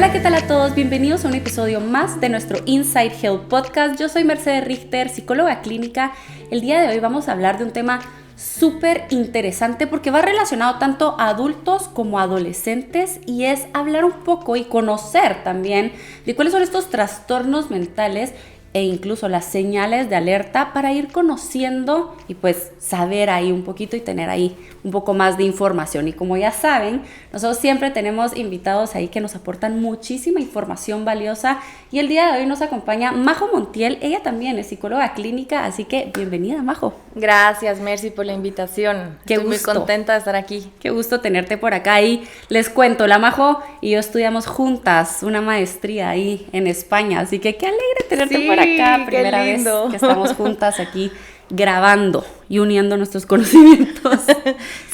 Hola, ¿qué tal a todos? Bienvenidos a un episodio más de nuestro Inside Health Podcast. Yo soy Mercedes Richter, psicóloga clínica. El día de hoy vamos a hablar de un tema súper interesante porque va relacionado tanto a adultos como a adolescentes y es hablar un poco y conocer también de cuáles son estos trastornos mentales e incluso las señales de alerta para ir conociendo y pues saber ahí un poquito y tener ahí un poco más de información. Y como ya saben, nosotros siempre tenemos invitados ahí que nos aportan muchísima información valiosa y el día de hoy nos acompaña Majo Montiel. Ella también es psicóloga clínica, así que bienvenida, Majo. Gracias, Mercy, por la invitación. Estoy muy contenta de estar aquí. Qué gusto tenerte por acá. Y les cuento, la Majo y yo estudiamos juntas una maestría ahí en España, así que qué alegre tenerte por acá. Primera vez que estamos juntas aquí grabando y uniendo nuestros conocimientos.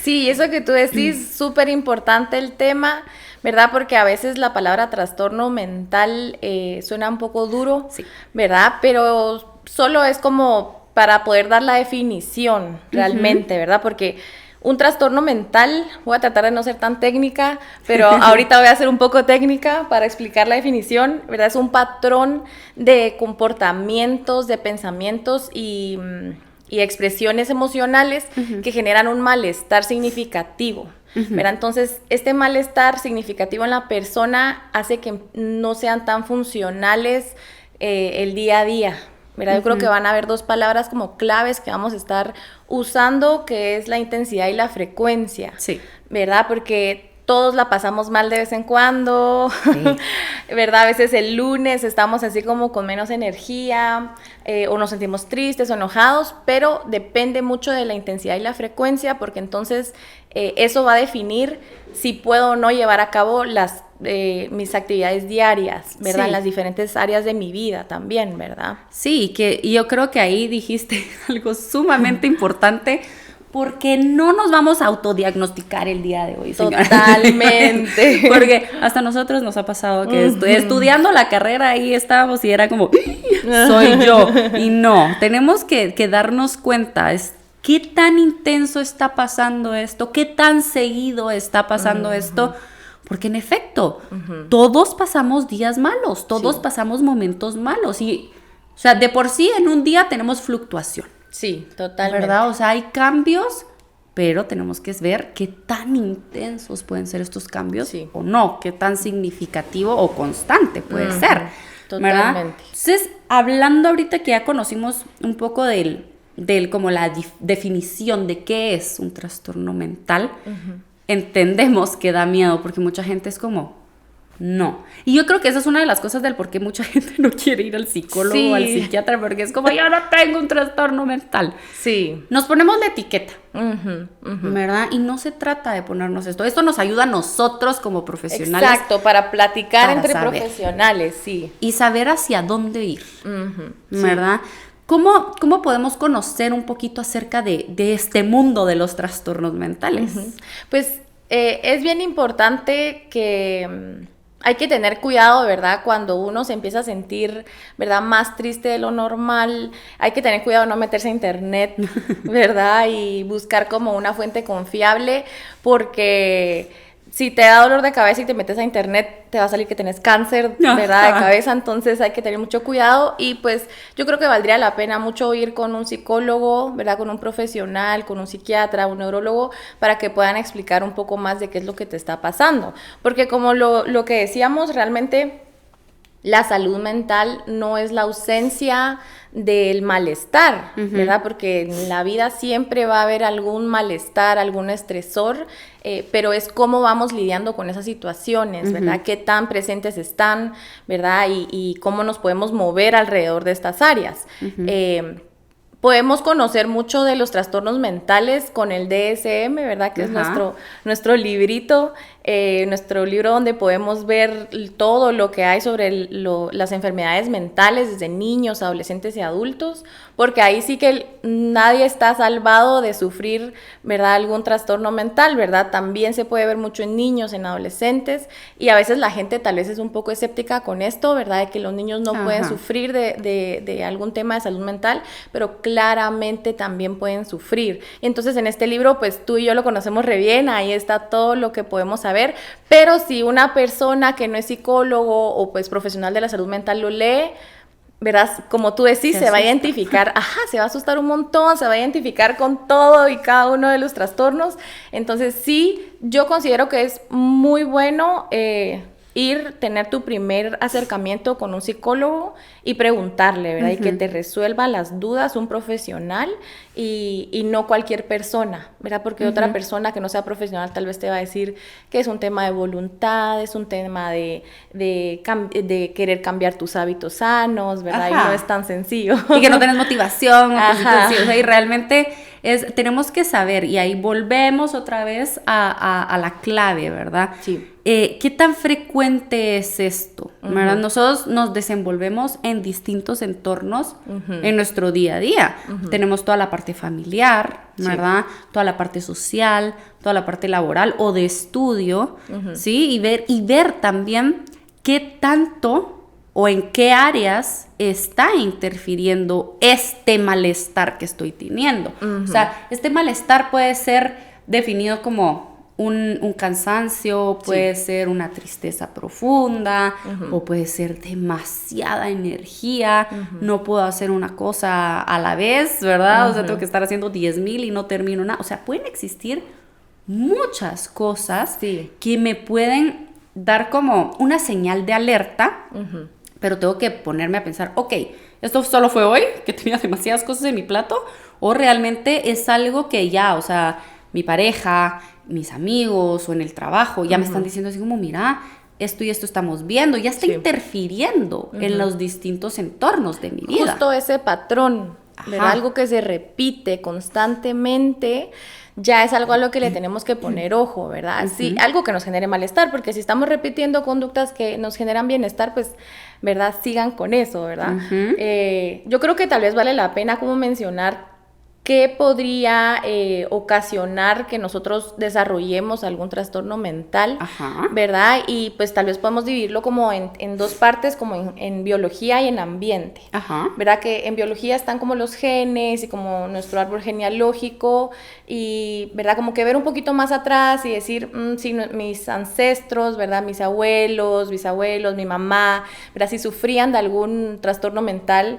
Sí, eso que tú decís, súper importante el tema, ¿verdad? Porque a veces la palabra trastorno mental suena un poco duro, sí, ¿verdad? Pero solo es como para poder dar la definición realmente, ¿verdad? Porque un trastorno mental, voy a tratar de no ser tan técnica, pero ahorita voy a ser un poco técnica para explicar la definición, ¿verdad? Es un patrón de comportamientos, de pensamientos y expresiones emocionales que generan un malestar significativo, ¿verdad? Entonces, este malestar significativo en la persona hace que no sean tan funcionales el día a día, ¿verdad? Yo creo que van a haber dos palabras como claves que vamos a estar usando, que es la intensidad y la frecuencia, sí, ¿verdad? Porque todos la pasamos mal de vez en cuando, sí, ¿verdad? A veces el lunes estamos así como con menos energía, o nos sentimos tristes o enojados, pero depende mucho de la intensidad y la frecuencia, porque entonces eso va a definir si puedo o no llevar a cabo mis actividades diarias, ¿verdad? Sí. En las diferentes áreas de mi vida también, ¿verdad? Sí, y yo creo que ahí dijiste algo sumamente importante, porque no nos vamos a autodiagnosticar el día de hoy, señora. Totalmente. Porque hasta a nosotros nos ha pasado que estudiando la carrera ahí estábamos y era como, soy yo. Y no, tenemos que darnos cuenta, qué tan intenso está pasando esto, qué tan seguido está pasando esto. Porque en efecto, todos pasamos días malos, todos pasamos momentos malos. Y, o sea, de por sí en un día tenemos fluctuación. Sí, totalmente. ¿Verdad? O sea, hay cambios, pero tenemos que ver qué tan intensos pueden ser estos cambios, sí, o no, qué tan significativo o constante puede ser. Totalmente. ¿Verdad? Entonces, hablando ahorita que ya conocimos un poco del como la definición de qué es un trastorno mental, entendemos que da miedo, porque mucha gente es como, no. Y yo creo que esa es una de las cosas del por qué mucha gente no quiere ir al psicólogo o al psiquiatra, porque es como, yo no tengo un trastorno mental. Sí. Nos ponemos la etiqueta, ¿verdad? Y no se trata de ponernos esto. Esto nos ayuda a nosotros como profesionales. Exacto, para platicar entre profesionales, sí. Y saber hacia dónde ir, ¿verdad? Sí. ¿Cómo podemos conocer un poquito acerca de este mundo de los trastornos mentales? Pues es bien importante que hay que tener cuidado, ¿verdad? Cuando uno se empieza a sentir, ¿verdad?, más triste de lo normal, hay que tener cuidado de no meterse a internet, ¿verdad? Y buscar como una fuente confiable, porque si te da dolor de cabeza y te metes a internet, te va a salir que tenés cáncer, ¿verdad?, de cabeza. Entonces hay que tener mucho cuidado y pues yo creo que valdría la pena mucho ir con un psicólogo, ¿verdad?, con un profesional, con un psiquiatra, un neurólogo, para que puedan explicar un poco más de qué es lo que te está pasando. Porque como lo que decíamos, realmente la salud mental no es la ausencia del malestar, ¿verdad? Porque en la vida siempre va a haber algún malestar, algún estresor, pero es cómo vamos lidiando con esas situaciones, ¿verdad? Qué tan presentes están, ¿verdad? Y cómo nos podemos mover alrededor de estas áreas. Podemos conocer mucho de los trastornos mentales con el DSM, ¿verdad? Que es nuestro librito, nuestro libro donde podemos ver todo lo que hay sobre las enfermedades mentales desde niños, adolescentes y adultos, porque ahí sí que nadie está salvado de sufrir, ¿verdad?, algún trastorno mental, ¿verdad? También se puede ver mucho en niños, en adolescentes, y a veces la gente tal vez es un poco escéptica con esto, ¿verdad?, de que los niños no pueden sufrir de algún tema de salud mental, pero claramente también pueden sufrir. Entonces en este libro, pues tú y yo lo conocemos re bien, ahí está todo lo que podemos saber saber, pero si una persona que no es psicólogo o pues profesional de la salud mental lo lee, verás, como tú decís, se va a identificar, se va a asustar un montón, se va a identificar con todo y cada uno de los trastornos. Entonces sí, yo considero que es muy bueno tener tu primer acercamiento con un psicólogo y preguntarle, ¿verdad? Y que te resuelva las dudas un profesional y no cualquier persona, ¿verdad? Porque otra persona que no sea profesional tal vez te va a decir que es un tema de voluntad, es un tema de querer cambiar tus hábitos sanos, ¿verdad? Y no es tan sencillo. Y que no tenés motivación, o así, o sea, y realmente tenemos que saber, y ahí volvemos otra vez a la clave, ¿verdad? Sí. ¿Qué tan frecuente es esto? ¿Verdad? Nosotros nos desenvolvemos en distintos entornos en nuestro día a día. Tenemos toda la parte familiar, ¿verdad? Sí. Toda la parte social, toda la parte laboral o de estudio, ¿sí? Y ver también qué tanto o en qué áreas está interfiriendo este malestar que estoy teniendo. O sea, este malestar puede ser definido como un cansancio, puede ser una tristeza profunda, o puede ser demasiada energía, no puedo hacer una cosa a la vez, ¿verdad? O sea, tengo que estar haciendo 10,000 y no termino nada. O sea, pueden existir muchas cosas que me pueden dar como una señal de alerta, pero tengo que ponerme a pensar, ok, ¿esto solo fue hoy, que tenía demasiadas cosas en mi plato? ¿O realmente es algo que ya, o sea, mi pareja, mis amigos o en el trabajo ya me están diciendo así como, mira, esto y esto estamos viendo, ya está interfiriendo en los distintos entornos de mi vida? Justo ese patrón, ¿verdad? Algo que se repite constantemente, ya es algo a lo que le tenemos que poner ojo, ¿verdad? Sí, algo que nos genere malestar, porque si estamos repitiendo conductas que nos generan bienestar, pues, ¿verdad? Sigan con eso, ¿verdad? Yo creo que tal vez vale la pena como mencionar qué podría ocasionar que nosotros desarrollemos algún trastorno mental, ¿verdad? Y pues tal vez podemos dividirlo como en dos partes, como en biología y en ambiente, ¿verdad? Que en biología están como los genes y como nuestro árbol genealógico y, ¿verdad? Como que ver un poquito más atrás y decir, sí, mis ancestros, ¿verdad? Mis abuelos, bisabuelos, mi mamá, ¿verdad? Si sufrían de algún trastorno mental,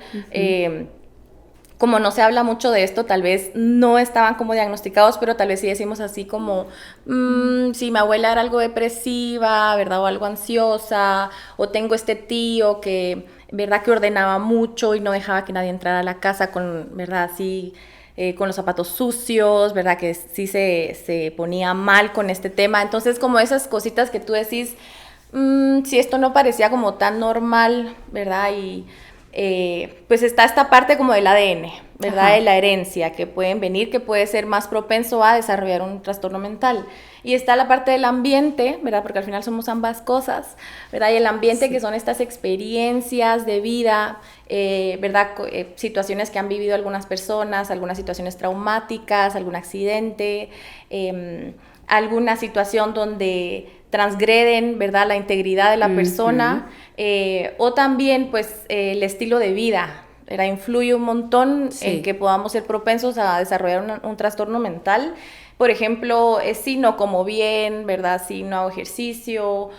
como no se habla mucho de esto, tal vez no estaban como diagnosticados, pero tal vez sí decimos así como, si mi abuela era algo depresiva, ¿verdad? O algo ansiosa, o tengo este tío que, ¿verdad? Que ordenaba mucho y no dejaba que nadie entrara a la casa con, ¿verdad? Así, con los zapatos sucios, ¿verdad? Que sí se ponía mal con este tema. Entonces, como esas cositas que tú decís, si esto no parecía como tan normal, ¿verdad? Y pues está esta parte como del ADN, ¿verdad? De la herencia, que pueden venir, que puede ser más propenso a desarrollar un trastorno mental. Y está la parte del ambiente, ¿verdad? Porque al final somos ambas cosas, ¿verdad? Y el ambiente, que son estas experiencias de vida, ¿verdad? Situaciones que han vivido algunas personas, algunas situaciones traumáticas, algún accidente, alguna situación donde transgreden, ¿verdad? La integridad de la persona, o también, pues, el estilo de vida, ¿verdad? Influye un montón en que podamos ser propensos a desarrollar un trastorno mental. Por ejemplo, si no como bien, ¿verdad? Si no hago ejercicio,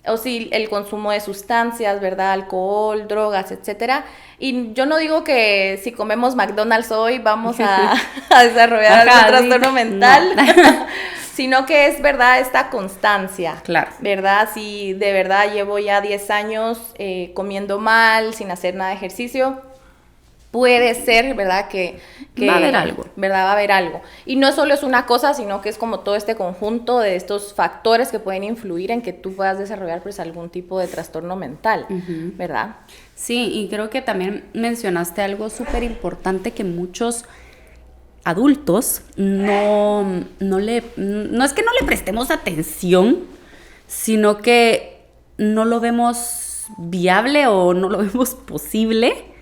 o si el consumo de sustancias, ¿verdad? Alcohol, drogas, etcétera. Y yo no digo que si comemos McDonald's hoy vamos a desarrollar algún trastorno mental, sino que es, ¿verdad? Esta constancia, ¿verdad? Si de verdad llevo ya 10 años comiendo mal, sin hacer nada de ejercicio, puede ser, ¿verdad? Que va a haber algo. ¿Verdad? Va a haber algo. Y no solo es una cosa, sino que es como todo este conjunto de estos factores que pueden influir en que tú puedas desarrollar pues algún tipo de trastorno mental, ¿verdad? Sí, y creo que también mencionaste algo súper importante que muchos adultos no es que no le prestemos atención, sino que no lo vemos viable o no lo vemos posible.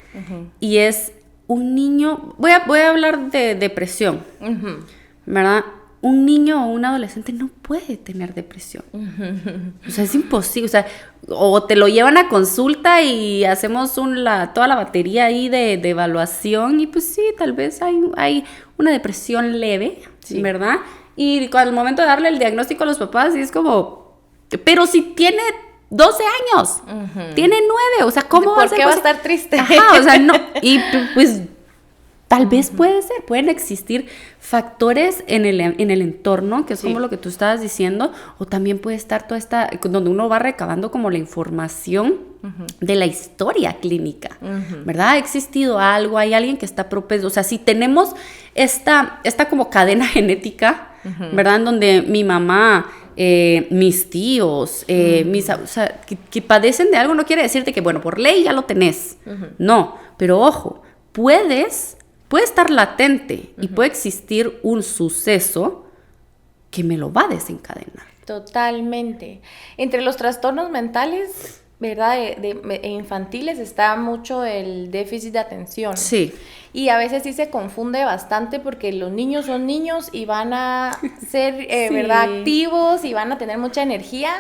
Y es un niño, voy a hablar de depresión, ¿verdad? Un niño o un adolescente no puede tener depresión. O sea, es imposible. O sea, o te lo llevan a consulta y hacemos toda la batería ahí de evaluación y pues sí, tal vez hay una depresión leve, ¿verdad? Y al momento de darle el diagnóstico a los papás, y es como, pero si tiene 12 años, tiene 9, o sea, ¿cómo va a ser? ¿Por qué va a estar triste? Ajá, o sea, no, y pues tal vez pueden existir factores en el entorno, que es como lo que tú estabas diciendo, o también puede estar toda esta, donde uno va recabando como la información de la historia clínica, ¿verdad? Ha existido algo, hay alguien que está propenso, o sea, si tenemos esta como cadena genética, ¿verdad? En donde mi mamá, mis tíos, o sea, que padecen de algo, no quiere decirte que, bueno, por ley ya lo tenés, no, pero ojo, puede estar latente y puede existir un suceso que me lo va a desencadenar. Totalmente. Entre los trastornos mentales, ¿verdad? Infantiles está mucho el déficit de atención. Sí. Y a veces sí se confunde bastante porque los niños son niños y van a ser, ¿verdad? Activos y van a tener mucha energía.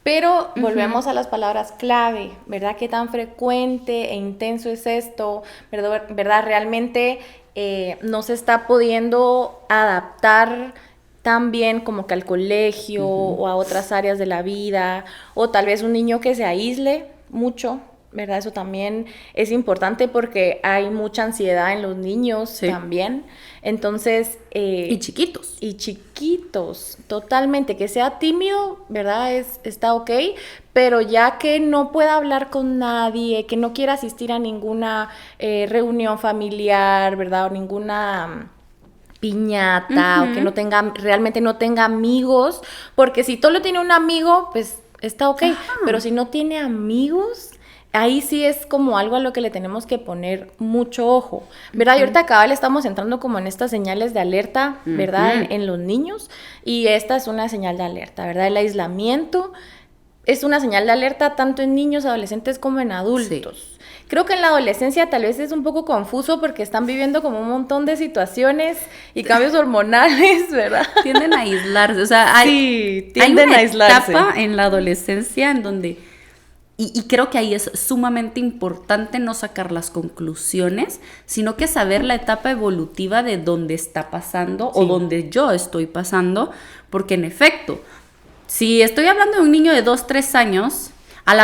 Pero volvemos a las palabras clave, ¿verdad? ¿Qué tan frecuente e intenso es esto? ¿Verdad? Realmente no se está pudiendo adaptar tan bien como que al colegio o a otras áreas de la vida, o tal vez un niño que se aísle mucho, ¿verdad? Eso también es importante porque hay mucha ansiedad en los niños también. Entonces... y chiquitos. Y chiquitos, totalmente. Que sea tímido, ¿verdad? Está ok, pero ya que no pueda hablar con nadie, que no quiera asistir a ninguna reunión familiar, ¿verdad? O ninguna piñata, o que realmente no tenga amigos, porque si solo tiene un amigo, pues está ok, pero si no tiene amigos, ahí sí es como algo a lo que le tenemos que poner mucho ojo, ¿verdad? Y ahorita cabal estamos entrando como en estas señales de alerta, ¿verdad? En los niños, y esta es una señal de alerta, ¿verdad? El aislamiento es una señal de alerta tanto en niños, adolescentes como en adultos. Sí. Creo que en la adolescencia tal vez es un poco confuso porque están viviendo como un montón de situaciones y cambios hormonales, ¿verdad? Tienden a aislarse, o sea, hay una etapa en la adolescencia en donde, y creo que ahí es sumamente importante no sacar las conclusiones, sino que saber la etapa evolutiva de dónde está pasando o donde yo estoy pasando, porque en efecto, si estoy hablando de un niño de 2, 3 años...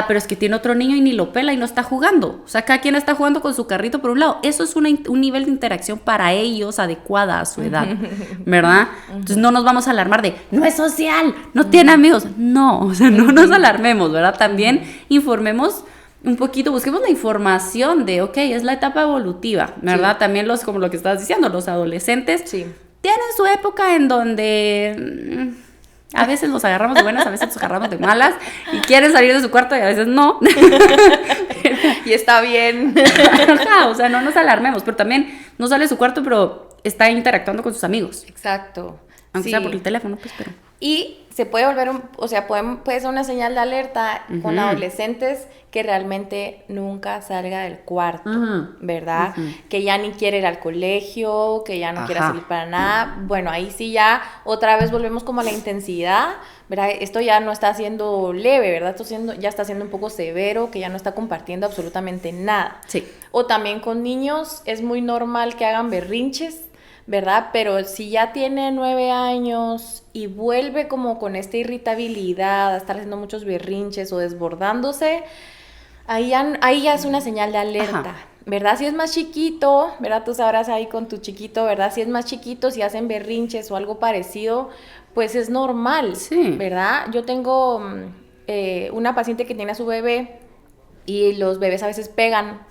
pero es que tiene otro niño y ni lo pela y no está jugando. O sea, cada quien está jugando con su carrito por un lado. Eso es un nivel de interacción para ellos adecuada a su edad, ¿verdad? Entonces no nos vamos a alarmar de, no es social, no tiene amigos. No, o sea, no nos alarmemos, ¿verdad? También informemos un poquito, busquemos la información de, ok, es la etapa evolutiva, ¿verdad? Sí. También como lo que estabas diciendo, los adolescentes tienen su época en donde... a veces los agarramos de buenas, a veces los agarramos de malas y quieren salir de su cuarto y a veces no. Y está bien. O sea, no nos alarmemos, pero también no sale de su cuarto, pero está interactuando con sus amigos. Exacto. Aunque sea por el teléfono, pues, pero... Y se puede volver, puede ser una señal de alerta con adolescentes que realmente nunca salga del cuarto, ¿verdad? Que ya ni quiere ir al colegio, que ya no quiere salir para nada. Bueno, ahí sí ya otra vez volvemos como a la intensidad, ¿verdad? Esto ya no está siendo leve, ¿verdad? Ya está siendo un poco severo, que ya no está compartiendo absolutamente nada. Sí. O también con niños es muy normal que hagan berrinches, ¿verdad? Pero si ya tiene 9 años y vuelve como con esta irritabilidad, a estar haciendo muchos berrinches o desbordándose, ahí ya es una señal de alerta, ¿verdad? Si es más chiquito, ¿verdad? Tú sabrás ahí con tu chiquito, ¿verdad? Si es más chiquito, si hacen berrinches o algo parecido, pues es normal, ¿verdad? Yo tengo una paciente que tiene a su bebé, y los bebés a veces pegan,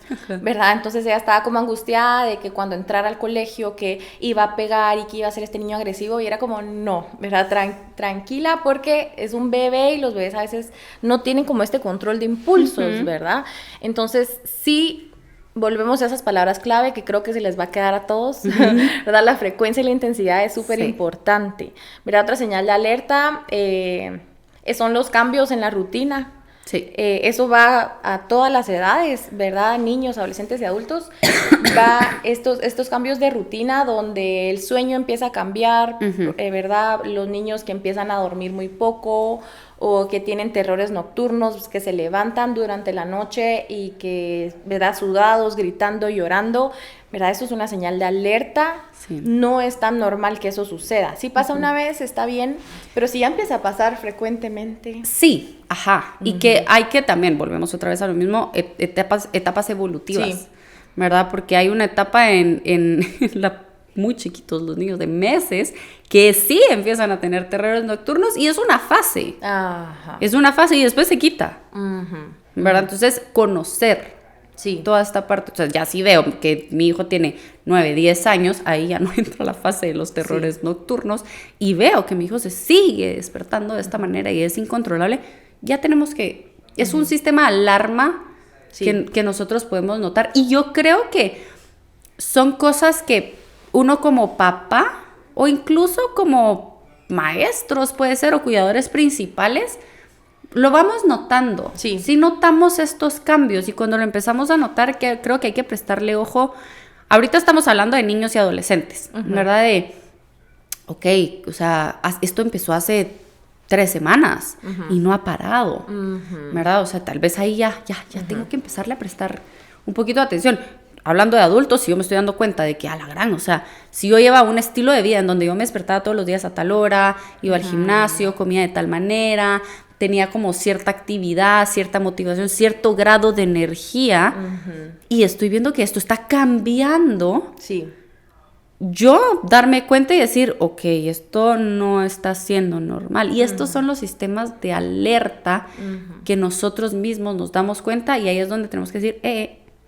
¿verdad? Entonces ella estaba como angustiada de que cuando entrara al colegio que iba a pegar y que iba a ser este niño agresivo, y era como, no, ¿verdad? Tranquila, porque es un bebé y los bebés a veces no tienen como este control de impulsos, ¿verdad? Entonces sí, volvemos a esas palabras clave que creo que se les va a quedar a todos, ¿verdad? La frecuencia y la intensidad es súper importante, ¿verdad? Otra señal de alerta son los cambios en la rutina. Sí. Eso va a todas las edades, ¿verdad? Niños, adolescentes y adultos. Va estos cambios de rutina donde el sueño empieza a cambiar, ¿verdad? Los niños que empiezan a dormir muy poco o que tienen terrores nocturnos, que se levantan durante la noche y que, ¿verdad? Sudados, gritando, llorando, ¿verdad? Eso es una señal de alerta. Sí. No es tan normal que eso suceda. Si pasa una vez, está bien, pero si ya empieza a pasar frecuentemente... Sí, ajá. Y que hay que también, volvemos otra vez a lo mismo, etapas evolutivas, Sí. ¿verdad? Porque hay una etapa en muy chiquitos los niños de meses que sí empiezan a tener terrores nocturnos y es una fase. Ajá. Es una fase y después se quita, Ujú. ¿verdad? Entonces, conocer Sí. toda esta parte, o sea, ya sí veo que mi hijo tiene 9, 10 años, ahí ya no entra la fase de los terrores nocturnos y veo que mi hijo se sigue despertando de esta manera y es incontrolable, ya tenemos que, es un sistema de alarma que nosotros podemos notar y yo creo que son cosas que uno como papá o incluso como maestros puede ser o cuidadores principales lo vamos notando. Sí. Sí notamos estos cambios y cuando lo empezamos a notar que creo que hay que prestarle ojo. Ahorita estamos hablando de niños y adolescentes, ¿verdad? De, ok, o sea, esto empezó hace 3 semanas y no ha parado, ¿verdad? O sea, tal vez ahí ya tengo que empezarle a prestar un poquito de atención. Hablando de adultos, si yo me estoy dando cuenta de que a la gran, o sea, si yo llevaba un estilo de vida en donde yo me despertaba todos los días a tal hora, iba al gimnasio, comía de tal manera, tenía como cierta actividad, cierta motivación, cierto grado de energía, y estoy viendo que esto está cambiando, Sí. yo darme cuenta y decir, ok, esto no está siendo normal. Y estos son los sistemas de alerta que nosotros mismos nos damos cuenta y ahí es donde tenemos que decir,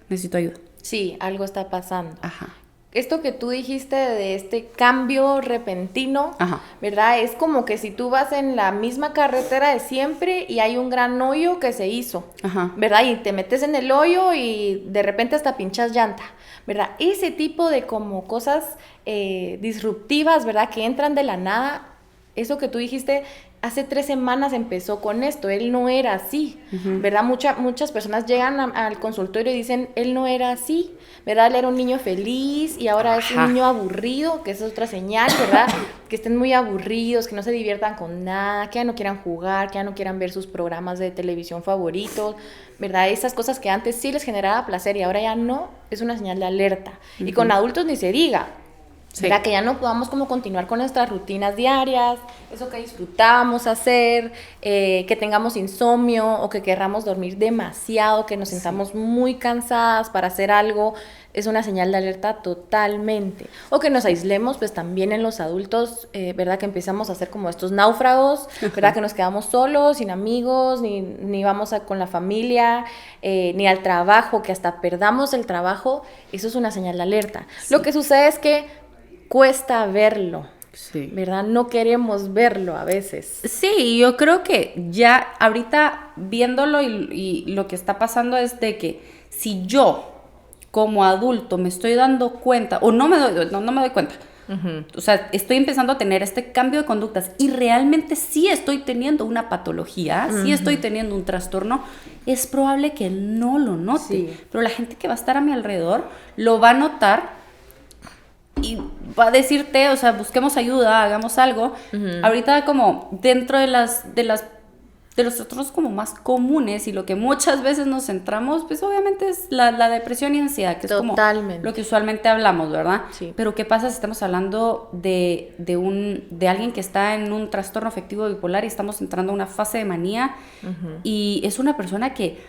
necesito ayuda. Sí, algo está pasando. Ajá. Esto que tú dijiste de este cambio repentino, Ajá. ¿verdad? Es como que si tú vas en la misma carretera de siempre y hay un gran hoyo que se hizo, Ajá. ¿verdad? Y te metes en el hoyo y de repente hasta pinchas llanta, ¿verdad? Ese tipo de como cosas disruptivas, ¿verdad? Que entran de la nada. Eso que tú dijiste, hace 3 semanas empezó con esto, él no era así, ¿verdad? Muchas personas llegan al consultorio y dicen, él no era así, ¿verdad? Él era un niño feliz y ahora es un niño aburrido, que es otra señal, ¿verdad? Que estén muy aburridos, que no se diviertan con nada, que ya no quieran jugar, que ya no quieran ver sus programas de televisión favoritos, ¿verdad? Esas cosas que antes sí les generaba placer y ahora ya no, es una señal de alerta. Y con adultos ni se diga. Sí. ¿Verdad? Que ya no podamos como continuar con nuestras rutinas diarias, eso que disfrutábamos hacer, que tengamos insomnio o que querramos dormir demasiado, que nos sintamos muy cansadas para hacer algo, es una señal de alerta totalmente. O que nos aislemos, pues también en los adultos, ¿verdad? Que empezamos a hacer como estos náufragos, ¿verdad? Que nos quedamos solos, sin amigos, ni vamos con la familia, ni al trabajo, que hasta perdamos el trabajo, eso es una señal de alerta. Sí. Lo que sucede es que cuesta verlo, sí, ¿verdad? No queremos verlo a veces. Sí, yo creo que ya ahorita viéndolo y lo que está pasando es de que si yo como adulto me estoy dando cuenta o no me doy cuenta, o sea, estoy empezando a tener este cambio de conductas y realmente sí estoy teniendo una patología, sí estoy teniendo un trastorno, es probable que no lo note, sí. Pero la gente que va a estar a mi alrededor lo va a notar y va a decirte, o sea, busquemos ayuda, hagamos algo. Ahorita como dentro de los trastornos como más comunes y lo que muchas veces nos centramos, pues obviamente es la depresión y ansiedad, que Totalmente. Es como lo que usualmente hablamos, ¿verdad? Sí. Pero ¿qué pasa si estamos hablando de alguien que está en un trastorno afectivo bipolar y estamos entrando a una fase de manía y es una persona que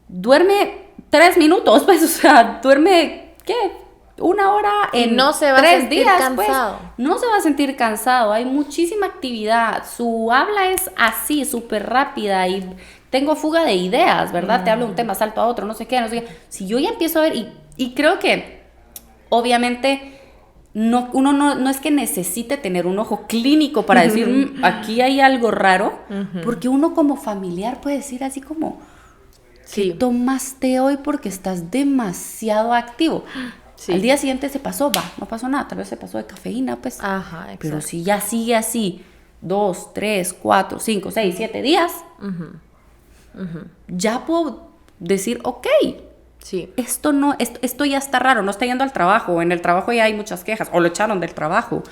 duerme 3 minutos, pues, o sea, duerme, ¿qué? 1 hora en no se va 3 a sentir días, cansado. Pues, no se va a sentir cansado, hay muchísima actividad, su habla es así, súper rápida y tengo fuga de ideas, ¿verdad? Te hablo de un tema, salto a otro, no sé qué. Si yo ya empiezo a ver, y creo que obviamente uno no es que necesite tener un ojo clínico para decir, aquí hay algo raro, porque uno como familiar puede decir así como, ¿qué tomaste hoy? Porque estás demasiado activo. Sí. Al día siguiente se pasó, no pasó nada, tal vez se pasó de cafeína, pues. Ajá, exacto. Pero si ya sigue así 2, 3, 4, 5, 6, 7 días, ya puedo decir, ok, esto ya está raro, no está yendo al trabajo, o en el trabajo ya hay muchas quejas, o lo echaron del trabajo,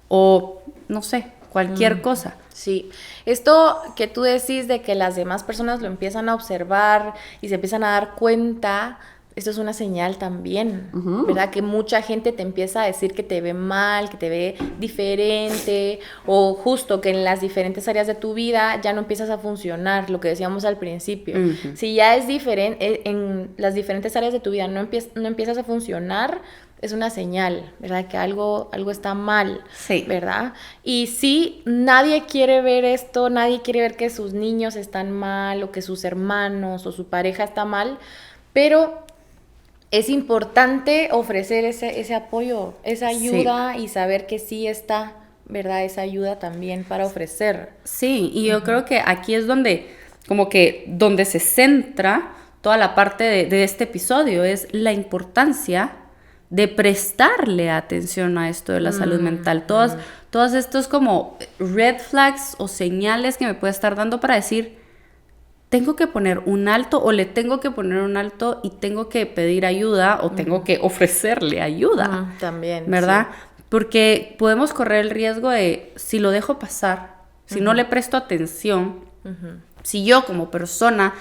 o no sé, cualquier cosa. Sí, esto que tú decís de que las demás personas lo empiezan a observar y se empiezan a dar cuenta, esto es una señal también, ¿verdad? Que mucha gente te empieza a decir que te ve mal, que te ve diferente, o justo que en las diferentes áreas de tu vida ya no empiezas a funcionar, lo que decíamos al principio. Si ya es diferente, en las diferentes áreas de tu vida no empiezas a funcionar, es una señal, ¿verdad? Que algo está mal, sí, ¿verdad? Y sí, nadie quiere ver esto, nadie quiere ver que sus niños están mal, o que sus hermanos o su pareja está mal, pero es importante ofrecer ese apoyo, esa ayuda, y saber que sí está, ¿verdad? Esa ayuda también para ofrecer. Sí, y yo creo que aquí es donde se centra toda la parte de este episodio, es la importancia de prestarle atención a esto de la salud mental. Todos estos como red flags o señales que me puede estar dando para decir, tengo que poner un alto, o le tengo que poner un alto y tengo que pedir ayuda, o tengo que ofrecerle ayuda. También, ¿verdad? sí. Porque podemos correr el riesgo de, si lo dejo pasar, si no le presto atención, si yo como persona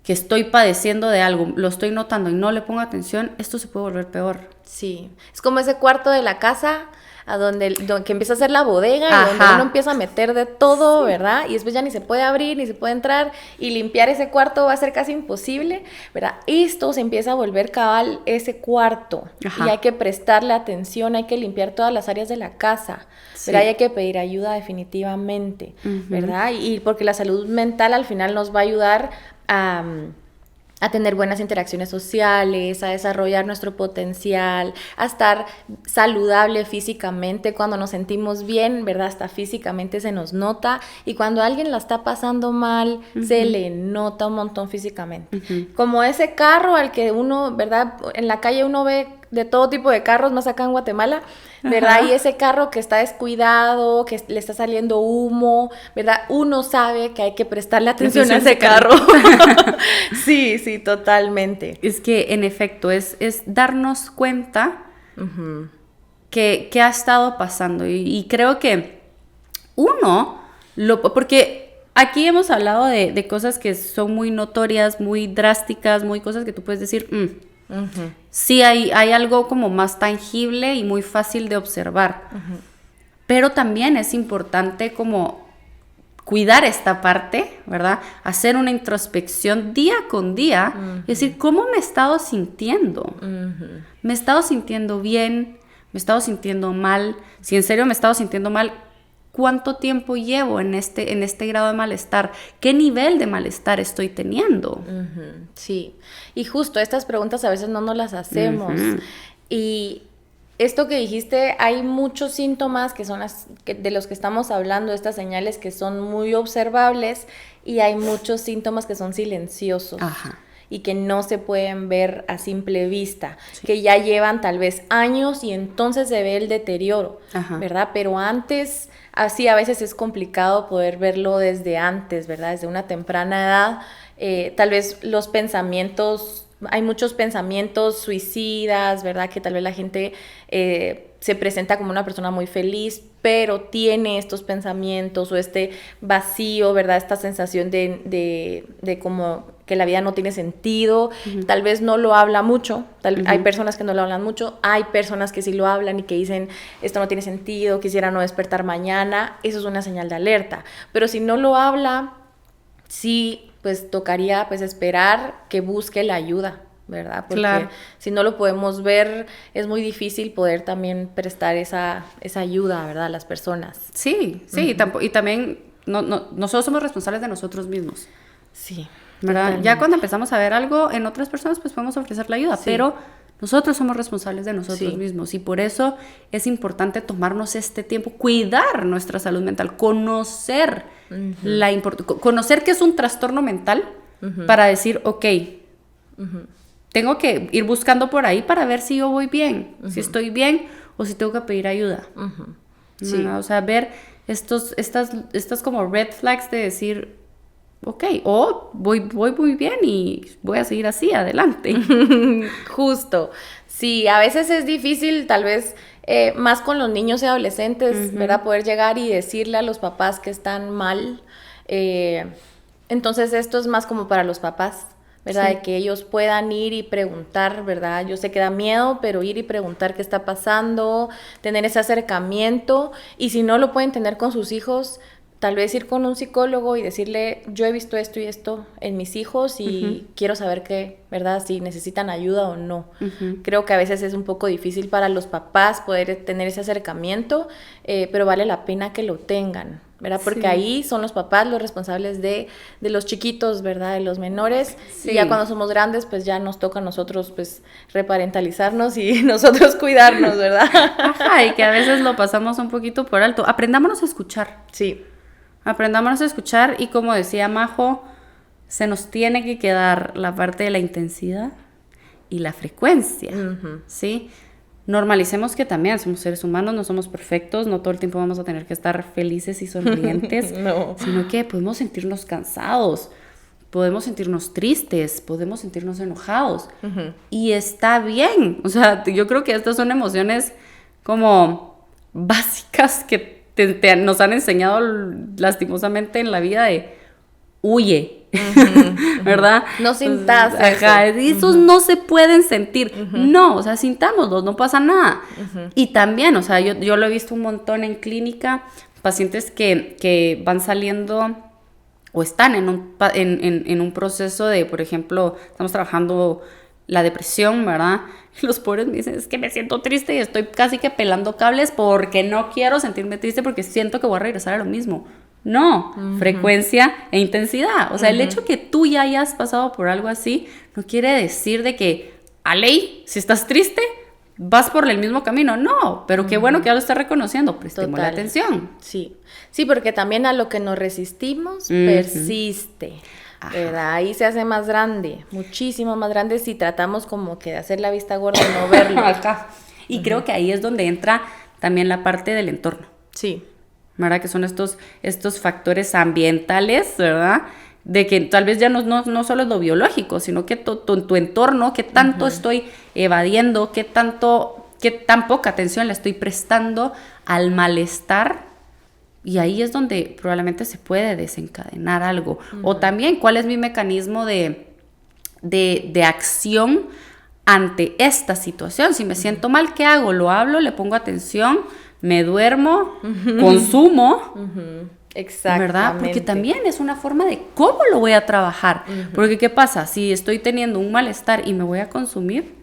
que estoy padeciendo de algo, lo estoy notando y no le pongo atención, esto se puede volver peor. Sí, es como ese cuarto de la casa a donde que empieza a ser la bodega, y donde uno empieza a meter de todo, ¿verdad? Y después ya ni se puede abrir, ni se puede entrar, y limpiar ese cuarto va a ser casi imposible, ¿verdad? Esto se empieza a volver cabal ese cuarto, y hay que prestarle atención, hay que limpiar todas las áreas de la casa, ¿verdad? Y hay que pedir ayuda definitivamente, ¿verdad? Y porque la salud mental al final nos va a ayudar a tener buenas interacciones sociales, a desarrollar nuestro potencial, a estar saludable físicamente. Cuando nos sentimos bien, ¿verdad? Hasta físicamente se nos nota, y cuando alguien la está pasando mal, se le nota un montón físicamente. Como ese carro al que uno, ¿verdad? En la calle uno ve de todo tipo de carros, más acá en Guatemala, ¿verdad? Y ese carro que está descuidado, que le está saliendo humo, ¿verdad? Uno sabe que hay que prestarle atención a ese carro. Sí, sí, totalmente. Es que, en efecto, es darnos cuenta que ha estado pasando. Y creo que porque aquí hemos hablado de cosas que son muy notorias, muy drásticas, muy cosas que tú puedes decir, sí, hay algo como más tangible y muy fácil de observar. Pero también es importante como cuidar esta parte, ¿verdad? Hacer una introspección día con día, y decir, ¿cómo me he estado sintiendo? ¿Me he estado sintiendo bien? ¿Me he estado sintiendo mal? Si en serio me he estado sintiendo mal, ¿cuánto tiempo llevo en este grado de malestar? ¿Qué nivel de malestar estoy teniendo? Sí, y justo estas preguntas a veces no nos las hacemos. Y esto que dijiste, hay muchos síntomas que son de los que estamos hablando, estas señales que son muy observables, y hay muchos síntomas que son silenciosos. Y que no se pueden ver a simple vista, que ya llevan tal vez años, y entonces se ve el deterioro, ¿verdad? Pero antes, así a veces es complicado poder verlo desde antes, ¿verdad? Desde una temprana edad. Tal vez los pensamientos, hay muchos pensamientos suicidas, ¿verdad? Que tal vez la gente se presenta como una persona muy feliz, pero tiene estos pensamientos o este vacío, ¿verdad? Esta sensación de como que la vida no tiene sentido. Tal vez no lo habla mucho, hay personas que no lo hablan mucho, hay personas que sí lo hablan y que dicen, esto no tiene sentido, quisiera no despertar mañana. Eso es una señal de alerta. Pero si no lo habla, sí, pues tocaría pues esperar que busque la ayuda, ¿verdad? Porque si no lo podemos ver, es muy difícil poder también prestar esa ayuda, ¿verdad? A las personas. Sí, y también nosotros somos responsables de nosotros mismos. Sí. ¿Verdad? Totalmente. Ya cuando empezamos a ver algo en otras personas, pues podemos ofrecer la ayuda, pero nosotros somos responsables de nosotros mismos, y por eso es importante tomarnos este tiempo, cuidar nuestra salud mental, conocer conocer que es un trastorno mental, para decir, ok, tengo que ir buscando por ahí para ver si yo voy bien, si estoy bien, o si tengo que pedir ayuda. O sea, ver estas como red flags de decir, ok, o voy muy bien y voy a seguir así, adelante. Justo. Sí, a veces es difícil tal vez más con los niños y adolescentes, ¿verdad? Poder llegar y decirle a los papás que están mal. Entonces esto es más como para los papás, ¿verdad? Sí. De que ellos puedan ir y preguntar, ¿verdad? Yo sé que da miedo, pero ir y preguntar qué está pasando, tener ese acercamiento, y si no lo pueden tener con sus hijos, tal vez ir con un psicólogo y decirle, yo he visto esto y esto en mis hijos y quiero saber qué, ¿verdad? Si necesitan ayuda o no. Creo que a veces es un poco difícil para los papás poder tener ese acercamiento, pero vale la pena que lo tengan, ¿verdad? Porque Sí. ahí son los papás los responsables de los chiquitos, ¿verdad? De los menores. Sí. Y ya cuando somos grandes, pues ya nos toca a nosotros, pues, reparentalizarnos y nosotros cuidarnos, ¿verdad? Ajá, y que a veces lo pasamos un poquito por alto. Aprendámonos a escuchar. Sí. Aprendámonos a escuchar y como decía Majo, se nos tiene que quedar la parte de la intensidad y la frecuencia, ¿sí? Normalicemos que también somos seres humanos, no somos perfectos, no todo el tiempo vamos a tener que estar felices y sonrientes, No. sino que podemos sentirnos cansados, podemos sentirnos tristes, podemos sentirnos enojados y está bien. O sea, yo creo que estas son emociones como básicas que nos han enseñado lastimosamente en la vida de huye, ¿verdad? No sintas Ajá, eso. esos no se pueden sentir. No, o sea, sintámoslos, no pasa nada. Y también, o sea, yo lo he visto un montón en clínica, pacientes que van saliendo o están en un proceso de, por ejemplo, estamos trabajando la depresión, ¿verdad? Los pobres me dicen, es que me siento triste y estoy casi que pelando cables porque no quiero sentirme triste porque siento que voy a regresar a lo mismo. No, frecuencia e intensidad. O sea, el hecho que tú ya hayas pasado por algo así no quiere decir de que, a ley, si estás triste, vas por el mismo camino. No, pero qué bueno que ya lo estás reconociendo. Prestemos la atención. Sí, sí, porque también a lo que nos resistimos persiste. ¿Verdad? Ahí se hace más grande, muchísimo más grande si tratamos como que de hacer la vista gorda y no verlo. Acá. Y creo que ahí es donde entra también la parte del entorno. Sí. ¿Verdad? Que son estos factores ambientales, ¿verdad? De que tal vez ya no solo es lo biológico, sino que tu entorno, qué tanto estoy evadiendo, qué tan poca atención le estoy prestando al malestar. Y ahí es donde probablemente se puede desencadenar algo. O también, ¿cuál es mi mecanismo de acción ante esta situación? Si me siento mal, ¿qué hago? ¿Lo hablo? ¿Le pongo atención? ¿Me duermo? ¿Consumo? Exactamente. ¿Verdad? Porque también es una forma de cómo lo voy a trabajar. Porque ¿qué pasa? Si estoy teniendo un malestar y me voy a consumir,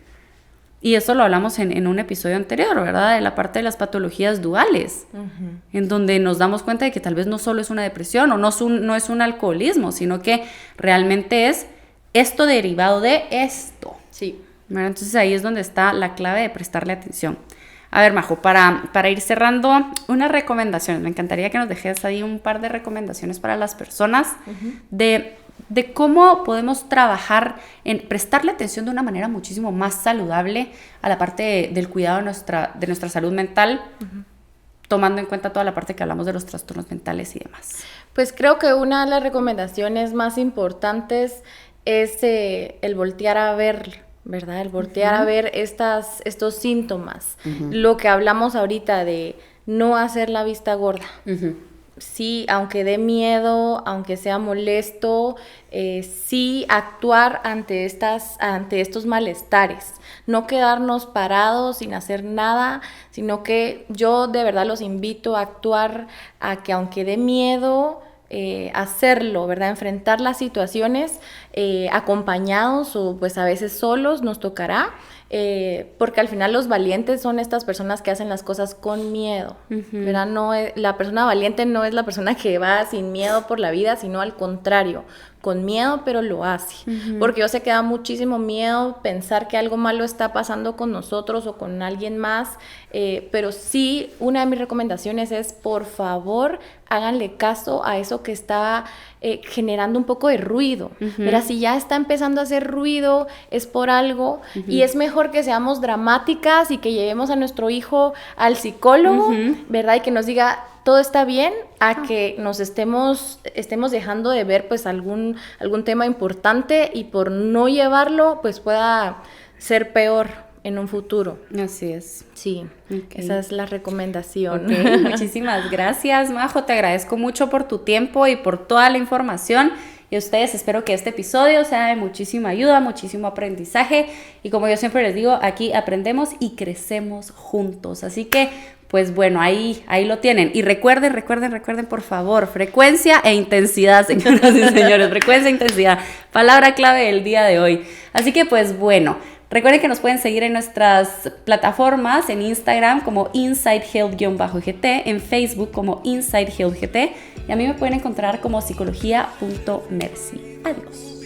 y eso lo hablamos en un episodio anterior, ¿verdad? De la parte de las patologías duales, en donde nos damos cuenta de que tal vez no solo es una depresión o no es un alcoholismo, sino que realmente es esto derivado de esto. Sí. ¿Verdad? Entonces ahí es donde está la clave de prestarle atención. A ver, Majo, para ir cerrando, unas recomendaciones. Me encantaría que nos dejes ahí un par de recomendaciones para las personas de cómo podemos trabajar en prestarle atención de una manera muchísimo más saludable a la parte del cuidado de nuestra salud mental, tomando en cuenta toda la parte que hablamos de los trastornos mentales y demás. Pues creo que una de las recomendaciones más importantes es el voltear a ver, ¿verdad? El voltear a ver estos síntomas. Lo que hablamos ahorita de no hacer la vista gorda. Sí, aunque dé miedo, aunque sea molesto, sí actuar ante estos malestares, no quedarnos parados sin hacer nada, sino que yo de verdad los invito a actuar, a que aunque dé miedo, hacerlo, ¿verdad? Enfrentar las situaciones acompañados o pues a veces solos nos tocará, porque al final los valientes son estas personas que hacen las cosas con miedo, ¿verdad? La persona valiente no es la persona que va sin miedo por la vida, sino al contrario, con miedo, pero lo hace. Porque yo sé que da muchísimo miedo pensar que algo malo está pasando con nosotros o con alguien más, pero sí, una de mis recomendaciones es, por favor, háganle caso a eso que está generando un poco de ruido. ¿Verdad? Si ya está empezando a hacer ruido, es por algo, y es mejor que seamos dramáticas y que llevemos a nuestro hijo al psicólogo, ¿verdad? Y que nos diga, todo está bien, a que nos estemos dejando de ver pues algún tema importante y por no llevarlo pues pueda ser peor, en un futuro. Así es. Sí, Ok. esa es la recomendación. Ok, muchísimas gracias, Majo. Te agradezco mucho por tu tiempo y por toda la información. Y a ustedes espero que este episodio sea de muchísima ayuda, muchísimo aprendizaje. Y como yo siempre les digo, aquí aprendemos y crecemos juntos. Así que, pues bueno, ahí lo tienen. Y recuerden, por favor, frecuencia e intensidad, señoras y señores. Frecuencia e intensidad. Palabra clave del día de hoy. Así que, pues bueno, recuerden que nos pueden seguir en nuestras plataformas, en Instagram como InsideHealth-GT, en Facebook como InsideHealthGT y a mí me pueden encontrar como psicología.mercy. Adiós.